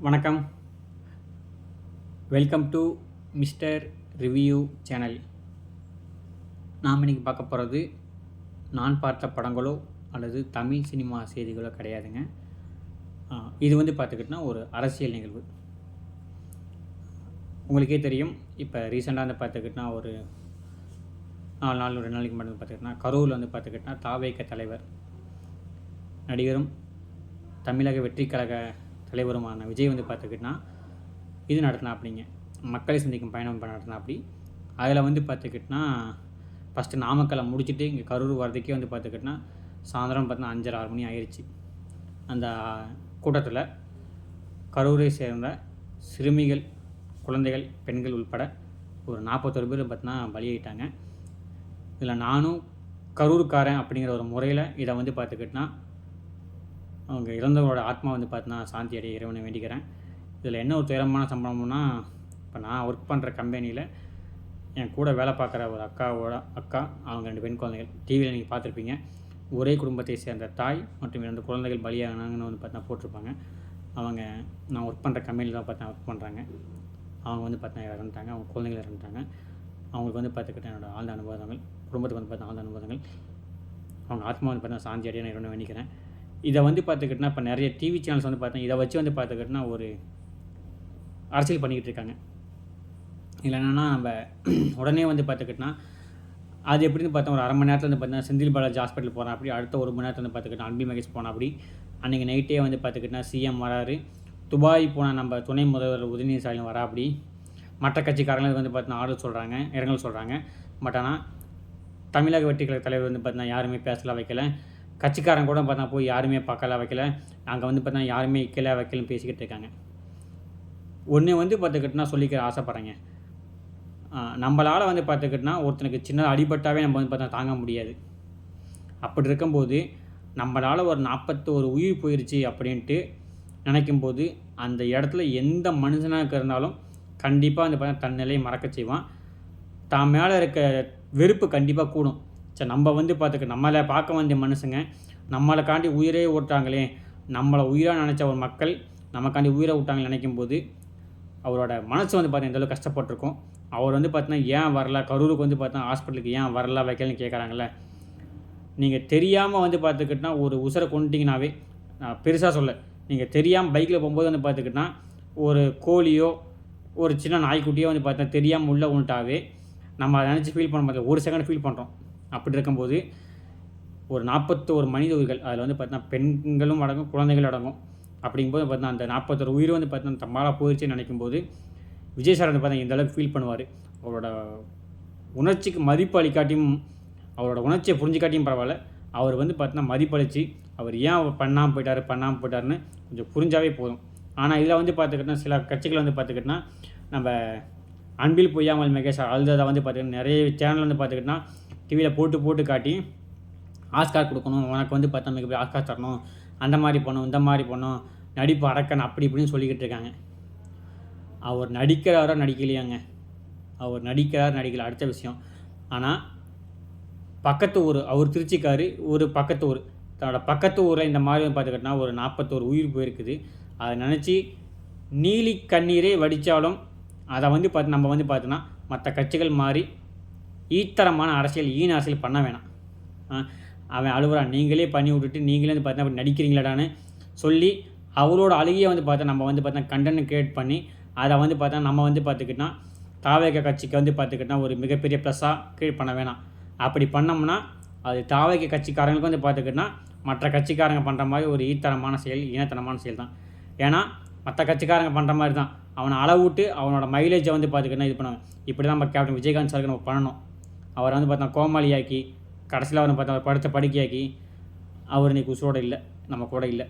வணக்கம். Welcome to mister review channel. நாம் இன்றைக்கி பார்க்க போகிறது நான் பார்த்த படங்களோ அல்லது தமிழ் சினிமா செய்திகளோ கிடையாதுங்க. இது பார்த்துக்கிட்டிங்கன்னா ஒரு அரசியல் நிகழ்வு. உங்களுக்கே தெரியும், இப்போ ரீசெண்டாக பார்த்துக்கிட்டிங்கன்னா ஒரு 4 நாள் 2 நாளைக்கு மட்டும் பார்த்துக்கிட்டிங்கன்னா கரூரில் பார்த்துக்கிட்டிங்கன்னா தாவேக தலைவர் நடிகரும் தமிழக வெற்றி கழக தலைவருமான விஜய் பார்த்துக்கிட்டிங்கன்னா இது நடத்தினாப்பிடிங்க, மக்களை சந்திக்கும் பயணம் நடத்தினாப்படி. அதில் பார்த்துக்கிட்டிங்கன்னா ஃபஸ்ட்டு நாமக்கலை முடிச்சுட்டு இங்கே கரூர் வரதுக்கே பார்த்துக்கிட்டிங்கன்னா சாயந்தரம் பார்த்தீங்கன்னா 5:30 6 மணி ஆயிடுச்சு. அந்த கூட்டத்தில் கரூரை சேர்ந்த சிறுமிகள், குழந்தைகள், பெண்கள் உள்பட ஒரு 41 பேர் பார்த்தீங்கன்னா பலியாயிட்டாங்க. இதில் நானும் கரூருக்காரன் அப்படிங்கிற ஒரு முறையில் இதை பார்த்துக்கிட்டிங்கன்னா அவங்க இறந்தவங்களோட ஆத்மா பார்த்தீங்கன்னா சாந்தி அடைய இறைவனை வேண்டிக்கிறேன். இதில் என்ன ஒரு துயரமான சம்பவம்னா, இப்போ நான் ஒர்க் பண்ணுற கம்பெனியில் என் கூட வேலை பார்க்குற ஒரு அக்கா, அவங்க 2 பெண் குழந்தைகள். டிவியில் நீங்கள் பார்த்துருப்பீங்க. ஒரே குடும்பத்தை சேர்ந்த தாய் மற்றும் 2 குழந்தைகள் பலியானாங்கன்னு பார்த்தீங்கன்னா போட்டிருப்பாங்க. அவங்க நான் ஒர்க் பண்ணுற கம்பெனியில் தான் பார்த்தா ஒர்க் பண்ணுறாங்க. அவங்க பார்த்தீங்கன்னா இறந்துட்டாங்க. அவங்க குழந்தைகள் இறந்துட்டாங்க. அவங்களுக்கு பார்த்துக்கிட்ட என்னோடய ஆழ்ந்த அனுபவங்கள், குடும்பத்துக்கு பார்த்தா ஆழ்ந்த அனுபவங்கள். அவங்க ஆத்மா பார்த்தீங்கன்னா சாந்தி அடைய நான் இறைவனை வேண்டிக்கிறேன். இதை பார்த்துக்கிட்டிங்கன்னா இப்போ நிறைய டிவி சேனல்ஸ் பார்த்தீங்கன்னா இதை வச்சு பார்த்துக்கிட்டிங்கன்னா ஒரு அரசியல் பண்ணிக்கிட்டு இருக்காங்க. இல்லை என்னென்னா, நம்ம உடனே பார்த்துக்கிட்டிங்கன்னா அது எப்படின்னு பார்த்தா ஒரு அரை மணி நேரத்தில் பார்த்தீங்கன்னா செந்தில் பாலாஜி ஹாஸ்பிட்டல் போகிறோம். அப்படி அடுத்த 1 மணி நேரத்தில் பார்த்துக்கிட்டா அன்பில் மகேஷ் போனால். அப்படி அன்றைக்கி நைட்டே பார்த்துக்கிட்டிங்கன்னா சிஎம் வராரு. துபாய் போன நம்ம துணை முதல்வர் உதயநிதி ஸ்டாலின் வரா. அப்படி மற்ற கட்சிக்காரங்களும் பார்த்தீங்கன்னா ஆர்டர் சொல்கிறாங்க, இரங்கல் சொல்கிறாங்க. பட் ஆனால் தமிழக வெற்றி கழக தலைவர் பார்த்தீங்கன்னா யாருமே பேசலாம் வைக்கல. கட்சிக்காரங்க கூட பார்த்தா போய் யாருமே பார்க்கல வைக்கல. அங்கே பார்த்தா யாருமே இக்கல வைக்கலன்னு பேசிக்கிட்டு இருக்காங்க. ஒன்று பார்த்துக்கிட்டுனா சொல்லிக்கிற ஆசைப்பட்றேங்க. நம்மளால் பார்த்துக்கிட்டுனா ஒருத்தனுக்கு சின்ன அடிபட்டாவே நம்ம பார்த்தா தாங்க முடியாது. அப்படி இருக்கும்போது நம்மளால் ஒரு 41 உயிர் போயிடுச்சு அப்படின்ட்டு நினைக்கும்போது அந்த இடத்துல எந்த மனுஷனாக இருந்தாலும் கண்டிப்பாக பார்த்தா தன் நிலையை மறக்க செய்வான். தான் மேலே இருக்க வெறுப்பு கண்டிப்பாக கூடும். சரி, நம்ம பார்த்துக்க நம்மளை பார்க்க வந்த மனுஷங்க நம்மளைக்காண்டி உயிரே ஓட்டாங்களே, நம்மளை உயிராக நினச்ச ஒரு மக்கள் நமக்காண்டி உயிரை விட்டாங்கன்னு நினைக்கும்போது அவரோட மனசு பார்த்தா எந்தளவு கஷ்டப்பட்டிருக்கும். அவர் பார்த்தீங்கன்னா ஏன் வரல, கரூருக்கு பார்த்தா ஹாஸ்பிட்டலுக்கு ஏன் வரல வைக்கலன்னு கேட்குறாங்களே. நீங்கள் தெரியாமல் பார்த்துக்கிட்டினா ஒரு உசுரை கொண்டுட்டிங்கனாவே, நான் பெருசாக சொல்ல, நீங்கள் தெரியாமல் பைக்கில் போகும்போது பார்த்துக்கிட்டினா ஒரு கோழியோ ஒரு சின்ன நாய்க்குட்டியோ பார்த்தா தெரியாமல் உள்ளே கொண்டுட்டாவே நம்ம அதை நினச்சி ஃபீல் பண்ண மாட்டோம். ஒரு செகண்ட் ஃபீல் பண்ணுறோம். அப்படி இருக்கும்போது ஒரு 41 மனித உயிர்கள், அதில் பார்த்தீங்கன்னா பெண்களும் அடங்கும், குழந்தைகள் அடங்கும். அப்படிங்கும்போது பார்த்தீங்கன்னா அந்த 41 உயிர் பார்த்தீங்கன்னா தம்மாலாக போயிடுச்சுன்னு நினைக்கும்போது விஜய் சார் பார்த்தா இந்த அளவுக்கு ஃபீல் பண்ணுவார். அவரோட உணர்ச்சிக்கு மதிப்பு அளிக்காட்டியும், அவரோட உணர்ச்சியை புரிஞ்சுக்காட்டியும் பரவாயில்ல, அவர் பார்த்தீங்கன்னா மதிப்பளித்து அவர் ஏன் பண்ணாமல் போயிட்டாருன்னு கொஞ்சம் புரிஞ்சாவே போதும். ஆனால் இதில் பார்த்துக்கிட்டினா சில கட்சிகள் பார்த்துக்கிட்டினா நம்ம அன்பில் பொய்யாமல் மகேஷ் அழுததை பார்த்துக்கிட்டு நிறைய சேனல் பார்த்துக்கிட்டினா டிவியில் போட்டு காட்டி ஆஸ்கார் கொடுக்கணும், உனக்கு பார்த்தா மிகப்பெரிய ஆஸ்கார் தரணும், அந்த மாதிரி பண்ணணும், இந்த மாதிரி பண்ணணும், நடிப்பு அடக்கணும் அப்படி இப்படின்னு சொல்லிக்கிட்டு இருக்காங்க. அவர் நடிக்கிறாரோ நடிக்கலையாங்க, அவர் நடிக்கல அடுத்த விஷயம். ஆனால் பக்கத்து ஊர், அவர் திருச்சிக்காரு, ஒரு பக்கத்து ஊர், தன்னோட பக்கத்து ஊரில் இந்த மாதிரி பார்த்துக்கிட்டோன்னா ஒரு 41 உயிர் போயிருக்குது. அதை நினச்சி நீலி கண்ணீரே வடித்தாலும் அதை பார்த்து நம்ம பார்த்தோன்னா மற்ற கட்சிகள் மாதிரி ஈத்தரமான அரசியல், ஈன அரசியல் பண்ண வேணாம். அவன் அழுகுறான், நீங்களே பண்ணி விட்டுட்டு நீங்களே பார்த்தா அப்படி நடிக்கிறீங்களாடான்னு சொல்லி அவரோட அழுகையை பார்த்தா நம்ம பார்த்தா கண்டென்ட் கிரியேட் பண்ணி அதை பார்த்தா நம்ம பார்த்துக்கிட்டோன்னா தாவேக கட்சிக்கு பார்த்துக்கிட்டோன்னா ஒரு மிகப்பெரிய ப்ளஸ்ஸாக கிரியேட் பண்ண வேணாம். அப்படி பண்ணோம்னா அது தாவேக கட்சிக்காரங்களுக்கு பார்த்துக்கிட்டோன்னா மற்ற கட்சிக்காரங்க பண்ணுற மாதிரி ஒரு ஈத்தரமான செயல், ஈனத்தனமான செயல் தான். ஏன்னா மற்ற கட்சிக்காரங்க பண்ணுற மாதிரி தான் அவனை அளவுட்டு அவனோட மைலேஜை பார்த்துக்கிட்டோன்னா இது பண்ணுவாங்க. இப்படி தான் நம்ம கேப்டன் விஜயகாந்த் சாருக்கு நம்ம பண்ணணும். அவரை பார்த்தா கோமாளியாக்கி கடைசியில் அவரை பார்த்தா அவர் படுத்த படுக்கையாக்கி அவர் இன்றைக்கி உசுரோடு இல்லை, நம்ம கூட இல்லை.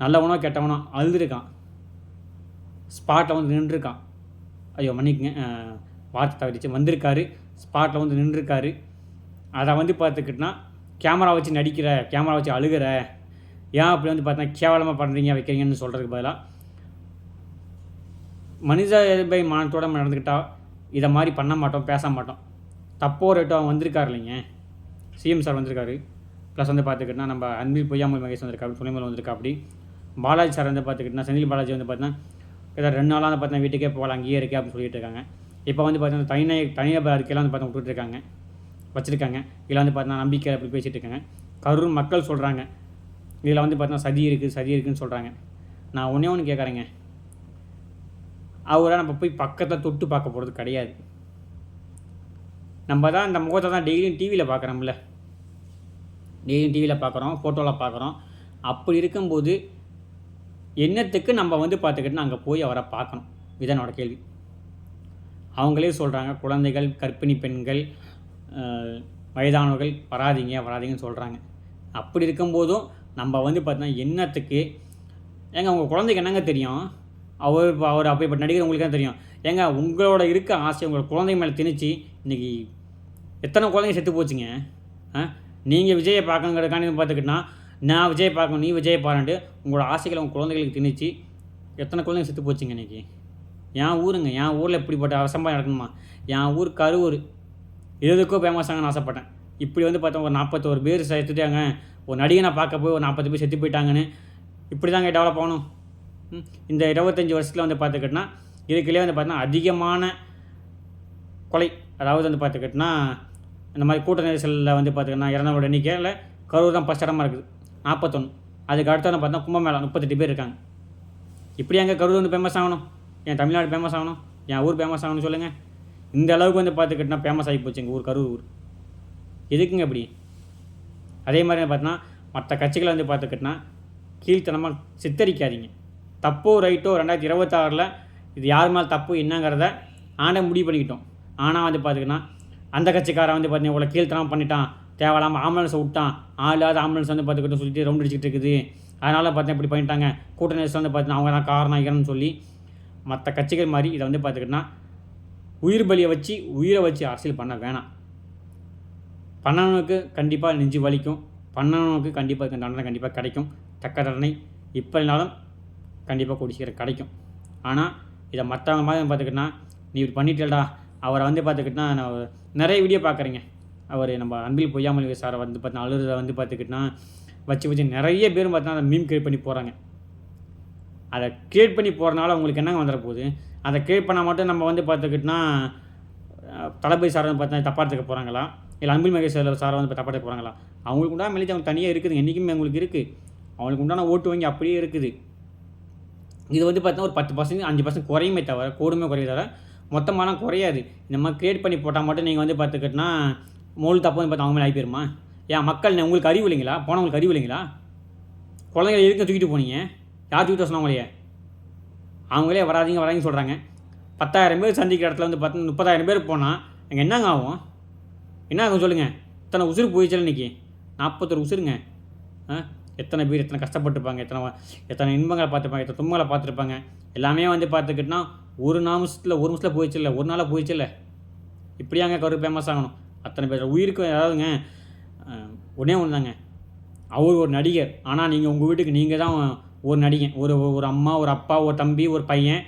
நல்லவனோ கெட்டவனோ அழுதுருக்கான், ஸ்பாட்டில் நின்றுருக்கான். ஐயோ மன்னிக்குங்க, வார்த்தை தவறிச்சு, வந்திருக்காரு, ஸ்பாட்டில் நின்றுருக்காரு. அதை பார்த்துக்கிட்டோன்னா கேமரா வச்சு நடிக்கிற, கேமரா வச்சு அழுகிற, ஏன் அப்படி பார்த்தா கேவலமாக பண்ணுறீங்க வைக்கிறீங்கன்னு சொல்கிறதுக்கு பதிலாக மனித மானத்தோடு நம்ம நடந்துக்கிட்டால் இதை மாதிரி பண்ண மாட்டோம், பேச மாட்டோம். தப்போ ரேட்டோ அவன் வந்திருக்காரு இல்லைங்க, சிஎம் சார் வந்திருக்காரு. ப்ளஸ் பார்த்துக்கிட்டோன்னா நம்ம அன்பில் பொய்யாமல் மகேஷ் வந்திருக்காரு, துணைமல் வந்திருக்கா. அப்படி பாலாஜி சார் வந்து பார்த்துக்கிட்டிங்கன்னா செந்தில் பாலாஜி வந்து பார்த்தீங்கன்னா ஏதோ 2 நாளாக வந்து பார்த்தீங்கன்னா வீட்டுக்கே போகலாம் அங்கேயே இருக்கே அப்படின்னு சொல்லிட்டு இருக்காங்க. இப்போ வந்து பார்த்தீங்கன்னா தனிநபர் அறிக்கையெல்லாம் வந்து பார்த்தா விட்டுருக்காங்க வச்சுருக்காங்க. இதில் வந்து பார்த்தீங்கன்னா நம்பிக்கை அப்படி பேசிகிட்டு இருக்காங்க. கரூர் மக்கள் சொல்கிறாங்க இதில் வந்து பார்த்தீங்கன்னா சதி இருக்குதுன்னு சொல்கிறாங்க. நான் ஒன்றே ஒன்று கேட்குறேங்க, அவரை நம்ம போய் பக்கத்தில் தொட்டு பார்க்க போகிறது கிடையாது. நம்ம தான் இந்த முகத்தை தான் டெய்லியும் டிவியில் பார்க்குறோம்ல, டெய்லியும் டிவியில் பார்க்குறோம், ஃபோட்டோவில் பார்க்குறோம். அப்படி இருக்கும்போது என்னத்துக்கு நம்ம வந்து பார்த்துக்கிட்டு அங்கே போய் அவரை பார்க்கணும்? இதுதான் என்னோட கேள்வி. அவங்களே சொல்கிறாங்க குழந்தைகள், கர்ப்பிணி பெண்கள், வயதானவர்கள் வராதிங்கன்னு சொல்கிறாங்க. அப்படி இருக்கும்போதும் நம்ம வந்து பார்த்தீங்கன்னா என்னத்துக்கு? ஏங்க உங்கள் குழந்தைக்கு என்னங்க தெரியும்? அவர் அப்படிப்பட்ட நடிகர் உங்களுக்கு தான் தெரியும். ஏங்க உங்களோட இருக்க ஆசை உங்களோட குழந்தைங்க மேலே திணிச்சு இன்றைக்கி எத்தனை குழந்தைங்க செத்து போச்சுங்க. நீங்கள் விஜயை பார்க்கணுங்கிறதுக்காண்டி பார்த்துக்கிட்டா நான் விஜய் பார்க்கணும் நீ விஜயை பாருன்ட்டு உங்களோட ஆசைகளை உங்கள் குழந்தைகளுக்கு திணிச்சு எத்தனை குழந்தைங்க செத்து போச்சுங்க இன்றைக்கி. என் ஊருங்க, என் ஊரில் இப்படிப்பட்ட அவசரமாக நடக்கணுமா? என் ஊர் கரூர் எதுக்கோ ஃபேமஸாங்கன்னு ஆசைப்பட்டேன். இப்படி வந்து பார்த்தா ஒரு 41 பேர் செத்துட்டாங்க, ஒரு நடிகனை பார்க்க போய் ஒரு 40 பேர் செத்து போயிட்டாங்கன்னு இப்படி தாங்க டெவலப் ஆகணும். இந்த 25 வருஷத்தில் வந்து பார்த்துக்கிட்டனா இதுக்குள்ளே வந்து பார்த்தீங்கன்னா அதிகமான கொலை, அதாவது வந்து பார்த்துக்கிட்டனா இந்த மாதிரி கூட்ட நெரிசலில் வந்து பார்த்துக்கிட்டனா இறந்தவங்களோட எண்ணிக்கையில் கரூர் தான் ஃபஸ்ட் இடமா இருக்குது 41. அதுக்கு அடுத்து வந்து பார்த்தா கும்பமேளா 38 பேர் இருக்காங்க. இப்படி அங்கே கரூர் வந்து ஃபேமஸ் ஆகணும், என் தமிழ்நாடு ஃபேமஸ் ஆகணும், என் ஊர் ஃபேமஸ் ஆகணும்னு சொல்லுங்கள். இந்த அளவுக்கு வந்து பார்த்துக்கிட்டனா ஃபேமஸ் ஆகி போச்சு எங்கள் ஊர் கரூர் ஊர். எதுக்குங்க இப்படி? அதே மாதிரி பார்த்தீங்கன்னா மற்ற கட்சிகளை வந்து பார்த்துக்கிட்டனா கீழ்த்தனமாக சித்தரிக்காதீங்க. தப்போ ரைட்டோ 2026 இது யார் மேலே தப்பு என்னங்கிறத முடிவு பண்ணிக்கிட்டோம். ஆனால் வந்து பார்த்திங்கன்னா அந்த கட்சிக்காரன் வந்து பார்த்தீங்கன்னா இவ்வளோ கீழ்த்தனம் பண்ணிட்டான், தேவையில்லாமல் ஆம்புலன்ஸை விட்டான், ஆளாவது ஆம்புலன்ஸ் வந்து பார்த்துக்கிட்டு சொல்லிட்டு ரவுண்ட் அடிச்சுட்டு இருக்குது, அதனால் பார்த்தீங்கன்னா இப்படி பண்ணிட்டாங்க, கூட்ட நெரிசல் வந்து பார்த்தீங்கன்னா அவங்க தான் காரணம் இறன்னு சொல்லி மற்ற கட்சிகள் மாதிரி இதை வந்து பார்த்துக்கிட்டனா உயிரை வச்சு அரசியல் பண்ண வேணாம். பண்ணவனுக்கு கண்டிப்பாக நெஞ்சு வலிக்கும், பண்ணவனுக்கு கண்டிப்பாக தண்டனை கண்டிப்பாக கிடைக்கும். தக்க தண்டனை இப்போ இல்லைனாலும் கண்டிப்பாக கூடிய சீக்கிரம் கிடைக்கும். ஆனால் இதை மற்றவங்க மாதிரி பார்த்துக்கிட்டனா நீ இப்படி பண்ணிட்டேடா அவரை வந்து பார்த்துக்கிட்டனா நான் நிறைய வீடியோ பார்க்குறேங்க. அவர் நம்ம அன்பில் பொய்யாமொழி சாரை வந்து பார்த்தீங்கன்னா அழுறதை வந்து பார்த்துக்கிட்டனா வச்சு நிறைய பேரும் பார்த்தீங்கன்னா அதை மீம் கிரியேட் பண்ணி போகிறாங்க. அதை கிரியேட் பண்ணி போகிறனால அவங்களுக்கு என்னங்க வந்துட போகுது? அதை கிரியேட் பண்ணால் மட்டும் நம்ம வந்து பார்த்துக்கிட்டனா தளபதி சாரை வந்து பார்த்தா தப்பாக எடுத்துக்க போகிறாங்களா, இல்லை அன்பில் மகேஷ் சாரை வந்து தப்பாக எடுத்துக்க போகிறாங்களா? அவங்களுக்கு உண்டான மெலிஜ் அவங்க தனியாக இருக்குது, என்றைக்குமே அவங்களுக்கு இருக்குது, அவங்களுக்கு உண்டான ஓட்டு வங்கி அப்படியே இருக்குது. இது வந்து பார்த்தீங்கன்னா ஒரு 10% 5% குறையுமே தவிர குறையுமே தவிர மொத்தமாலாம் குறையாது. இந்த மாதிரி கிரியேட் பண்ணி போட்டால் மட்டும் நீங்கள் வந்து பார்த்துக்கிட்டனா மோல் தப்பு வந்து பார்த்து அவங்க மேலே ஆகிப்போயிருமா? ஏன் மக்கள் உங்களுக்கு அறிவு இல்லைங்களா? போனவங்களுக்கு அறிவு இல்லைங்களா? குழந்தைகளை எதுக்கு தூக்கிட்டு போனீங்க? யார் தூக்கிட்டு சொன்னவங்களையே? அவங்களே வராதிங்கன்னு சொல்கிறாங்க. 10,000 பேர் சந்திக்கிற இடத்துல வந்து பார்த்தீங்கன்னா 30,000 பேர் போனால் அங்கே என்னங்க ஆகும்? என்ன ஆகும் சொல்லுங்கள்? இத்தனை உசுறு போயிடுச்சு இன்றைக்கி, 41 உசுருங்க. எத்தனை பேர் எத்தனை கஷ்டப்பட்டுருப்பாங்க, எத்தனை இன்பங்களை பார்த்துருப்பாங்க, எத்தனை துன்பங்களை பார்த்துருப்பாங்க. எல்லாமே வந்து பார்த்துக்கிட்டனா ஒரு நிமிஷத்தில் போயிடுச்சு இல்லை, ஒரு நாளாக போயிடுச்சு இல்லை. இப்படியாங்க கரூர் ஃபேமஸ் ஆகணும்? அத்தனை பேர் உயிருக்கு அதாவதுங்க ஒன்றே ஒன்று தாங்க, அவர் ஒரு நடிகர். ஆனால் நீங்கள் உங்கள் வீட்டுக்கு நீங்கள் தான் ஒரு நடிகை, ஒரு அம்மா, ஒரு அப்பா, ஒரு தம்பி, ஒரு பையன்.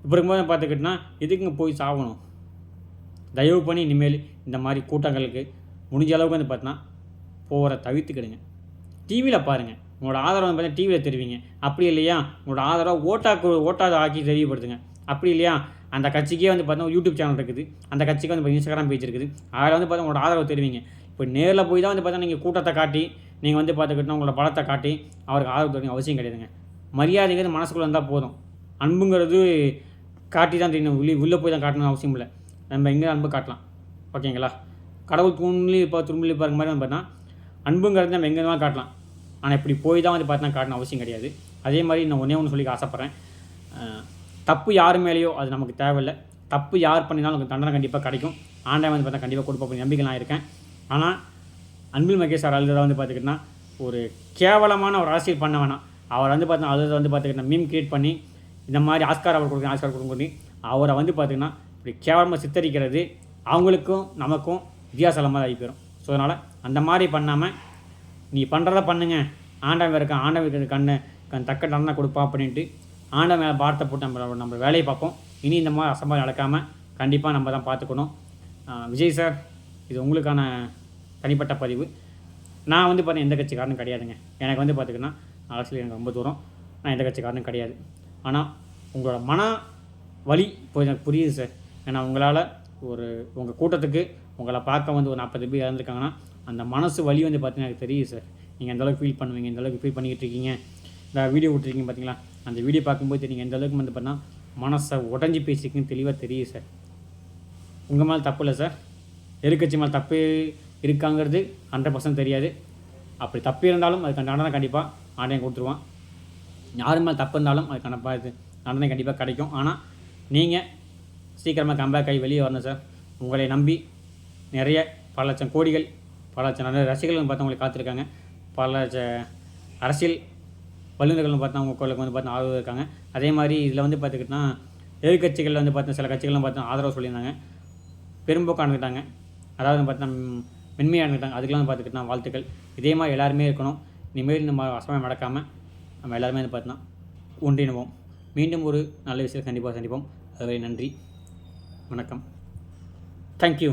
இப்போ இருக்கும்போது பார்த்துக்கிட்டனா எதுக்குங்க போய் சாகணும்? தயவு பண்ணி இனிமேல் இந்த மாதிரி கூட்டங்களுக்கு முடிஞ்ச அளவுக்கு வந்து பார்த்தீங்கன்னா போகிற தவிர்த்துக்கிடுங்க. டிவியில் பாருங்கள், உங்களோட ஆதரவு வந்து பார்த்தீங்கன்னா டிவியில் தெரிவிங்க. அப்படி இல்லையா உங்களோட ஆதரவு ஓட்டாக ஆக்கி தெரியப்படுத்துங்க. அப்படி இல்லையா அந்த கட்சிக்கே வந்து பார்த்தீங்கன்னா யூடியூப் சேனல் இருக்குது, அந்த கட்சிக்கு வந்து இன்ஸ்டாகிராம் பேஜ் இருக்குது, அதில் வந்து பார்த்தா உங்களோட ஆதரவு தெரிவிங்க. இப்போ நேரில் போய் தான் வந்து பார்த்தா நீங்கள் கூட்டத்தை காட்டி நீங்கள் வந்து பார்த்துக்கிட்டோன்னா உங்களோட பலத்தை காட்டி அவருக்கு ஆதரவு தெரிவிங்க அவசியம் கிடையாதுங்க. மரியாதைங்கிறது மனசுக்குள்ளே இருந்தால் போதும். அன்புங்கிறது காட்டி தான் தெரியணும், உள்ளே போய் தான் காட்டணும் அவசியம் இல்லை. நம்ம எங்கே அன்பு காட்டலாம், ஓகேங்களா? கடவுள் தூண்லி இப்போ துரும்புலி பார்க்குற மாதிரி வந்து பார்த்தா அன்புங்கிறது நம்ம எங்கே தான் காட்டலாம். ஆனால் இப்படி போய் தான் வந்து பார்த்தா காட்டணும் அவசியம் கிடையாது. அதே மாதிரி நான் ஒன்று சொல்லி ஆசைப்பட்றேன், தப்பு யார் மேலேயோ அது நமக்கு தேவையில்லை. தப்பு யார் பண்ணினாலும் நமக்கு தண்டனை கண்டிப்பாக கிடைக்கும். ஆண்டவன் வந்து பார்த்தா கண்டிப்பாக கொடுப்பா நம்பிக்கை நான் இருக்கேன். ஆனால் அன்பில் மகேஷ் சார் அழுத வந்து பார்த்துக்கிட்டனா ஒரு கேவலமான ஒரு அரசியல் பண்ண வேணாம். அவர் வந்து பார்த்தா அழுத வந்து பார்த்துக்கிட்டா மீம் கிரியேட் பண்ணி இந்த மாதிரி ஆஸ்கார் கொடுக்க அவரை வந்து பார்த்திங்கன்னா இப்படி கேவலமாக சித்தரிக்கிறது அவங்களுக்கும் நமக்கும் வித்தியாசமாக ஆகி போயிடும். ஸோ அதனால் அந்த மாதிரி பண்ணாமல் நீ பண்ணுறத பண்ணுங்க, ஆண்டவன் இருக்கான், ஆண்டவன் தக்க தண்டனை கொடுப்பா அப்படின்ட்டு ஆண்டவன் மேலே பாரத்தை போட்டு நம்ம வேலையை பார்ப்போம். இனி இந்த மாதிரி அசம்பாவிதம் நடக்காமல் கண்டிப்பாக நம்ம தான் பார்த்துக்கணும். விஜய் சார், இது உங்களுக்கான தனிப்பட்ட பதிவு. நான் வந்து பார்த்தீங்கன்னா எந்த கட்சிக்காரனும் கிடையாதுங்க. எனக்கு வந்து பார்த்திங்கன்னா அரசியல் எனக்கு ரொம்ப தூரம், நான் எந்த கட்சிக்காரனும் கிடையாது. ஆனால் உங்களோட மன வலி இப்போ எனக்கு புரியுது சார். ஏன்னா உங்களால் உங்கள் கூட்டத்துக்கு உங்களை பார்க்க வந்து ஒரு 40 பேர் இறந்துருக்காங்கன்னா அந்த மனசு வலி வந்து பார்த்தீங்கன்னா எனக்கு தெரியுது சார். நீங்கள் எந்தளவுக்கு ஃபீல் பண்ணுவீங்க, எந்தளவுக்கு ஃபீல் பண்ணிக்கிட்டு இருக்கீங்க. இந்த வீடியோ விட்டுருக்கீங்க பார்த்தீங்களா, அந்த வீடியோ பார்க்கும்போது நீங்கள் எந்தளவுக்கு வந்து பார்த்தீங்கன்னா மனசை உடஞ்சி பேசிக்கின்னு தெளிவாக தெரியுது சார். உங்கள் மேலே தப்பு இல்லை சார், எதிர்க்கட்சி மேலே தப்பு இருக்காங்கிறது 100% தெரியாது. அப்படி தப்பு இருந்தாலும் அதுக்கான தண்டனை கண்டிப்பாக ஆணையம் கொடுத்துருவான். யார் மேலே தப்பு இருந்தாலும் அதுக்கான தண்டனை கண்டிப்பாக கிடைக்கும். ஆனால் நீங்கள் சீக்கிரமாக கம்பேக் ஆகி வெளியே வரணும் சார். உங்களை நம்பி நிறைய பல லட்சம் கோடிகள், பல லட்சம் நிறைய ரசிகர்கள் பார்த்தா உங்களை காத்திருக்காங்க. பல லட்ச அரசியல் வல்லுநர்கள்னு பார்த்தா உங்களுக்கு வந்து பார்த்தா ஆதரவு இருக்காங்க. அதே மாதிரி இதில் வந்து பார்த்துக்கிட்டோன்னா எதிர்கட்சிகள் வந்து பார்த்தா சில கட்சிகள்லாம் பார்த்தா ஆதரவு சொல்லியிருந்தாங்க, பெரும்போக்காக இருந்துட்டாங்க, அதாவது பார்த்தா மென்மையாக இருந்துட்டாங்க. அதுக்கெல்லாம் வந்து பார்த்துக்கிட்டோன்னா வாழ்த்துக்கள். இதே மாதிரி எல்லாருமே இருக்கணும். இனிமேல் நம்ம அசமயம் நடக்காமல் நம்ம எல்லாருமே வந்து பார்த்தோன்னா ஒன்றிணைவோம். மீண்டும் ஒரு நல்ல விஷயத்தை கண்டிப்பாக சந்திப்போம். அதுவரை நன்றி, வணக்கம், தேங்க்யூ.